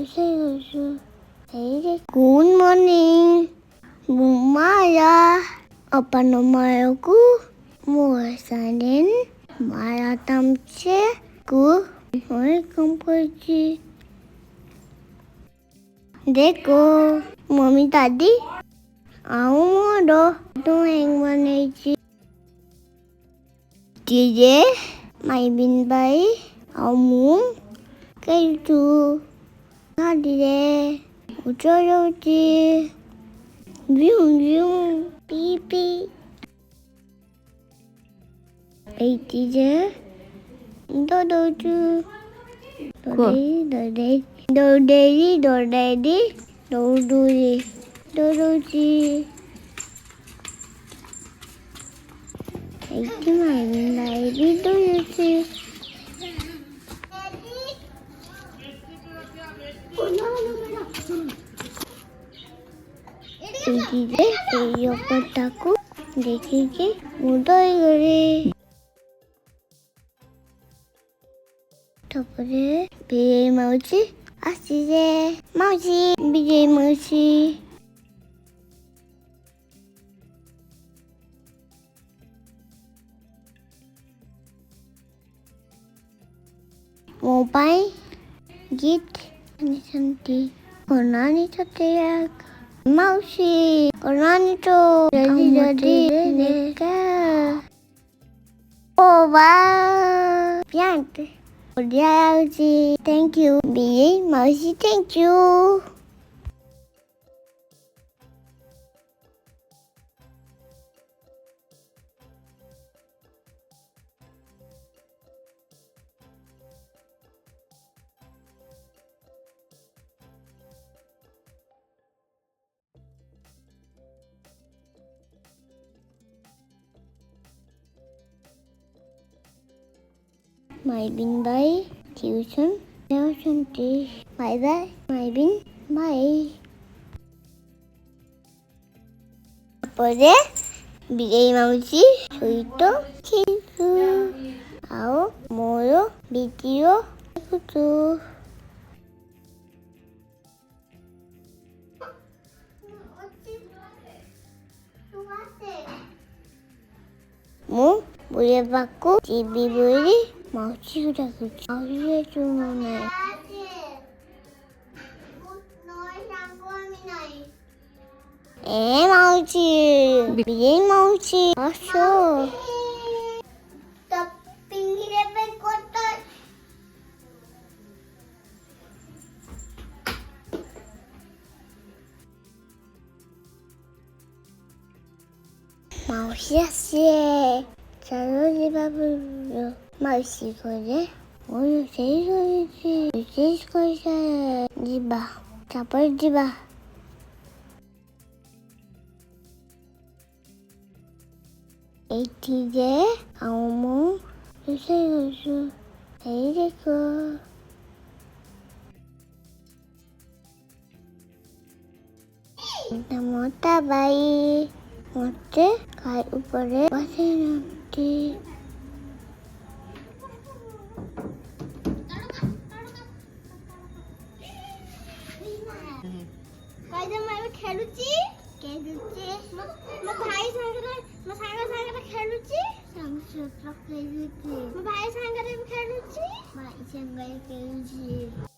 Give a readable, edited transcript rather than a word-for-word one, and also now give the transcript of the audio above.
supervision. Good morning. Mumaya. Apa nama aku? Muasanin. Maya tamce. Ku. Moi kompoji. देखो mummy दादी आओ मोरो तुम एक बनेगी जीजे माई बिन भाई आओ मुम कल तू दादी रे उचो रोटी व्यूं व्यूं पी पी ए जीजे दो दो तू दो दे Itu main lagi dulu sih. Ini deh, yo kotaku देखिए मुदई गरे taପରେ ବିଜୟ ମାଉସୀ ଆସିছে ମାଉସୀ ବିଜୟ ମାଉସୀ ମୋ ପାଇଁ ଗିଫ୍ଟ ଆଣିଛନ୍ତି କଣ ଆଣିଛନ୍ତି ମାଉସୀ କଣ ଆଣିଛ ଜଲ୍ଦି ଜଲ୍ଦି ଦେଖା ଓ ବା pant Thank you, BJ Mousy. Thank you. My bin bye. Tuition. Bye bye. My bin bye. ତାପରେ ବିଜୟ ମାଉସୀ ସହିତ ଖେଳୁଛୁ ଆଉ ମୋର ଭିଡିଓ ଦେଖୁଛୁ ମୁଁ ବୁଲିବାକୁ ଯିବି ବୋଲି ମାଉସୀକୁ ଡାକୁଛି ମାଉସୀ ଶୁଣୁନି ମାଉସୀ ବିଜୟ ମାଉସୀ ଆସ ମାଉସୀ ଆସିଲେ ଚାଲ ଯିବା ବୁଲିବାକୁ ମାଉସୀ ଘରେ ମୁଁ ରୋଷେଇ କରିଛି ରୋଷେଇ କରିସାରେ ଯିବା ତାପରେ ଯିବା ଏଇଠି ଯେ ଆଉ ମୁଁ ରୋଷେଇ କରୁଛୁ ଏଇ ଦେଖ ମୋଟା ବାଇ ମୋତେ ଖାଇ ଉପରେ ବସେଇନାହାନ୍ତି ଖେଳୁଛି ମୋ ଭାଇ ସାଙ୍ଗରେ ମୋ ସାଙ୍ଗ ସାଙ୍ଗରେ ଖେଳୁଛି ମୋ ଭାଇ ସାଙ୍ଗରେ ଖେଳୁଛି ଭାଇ ସାଙ୍ଗରେ ଖେଳୁଛି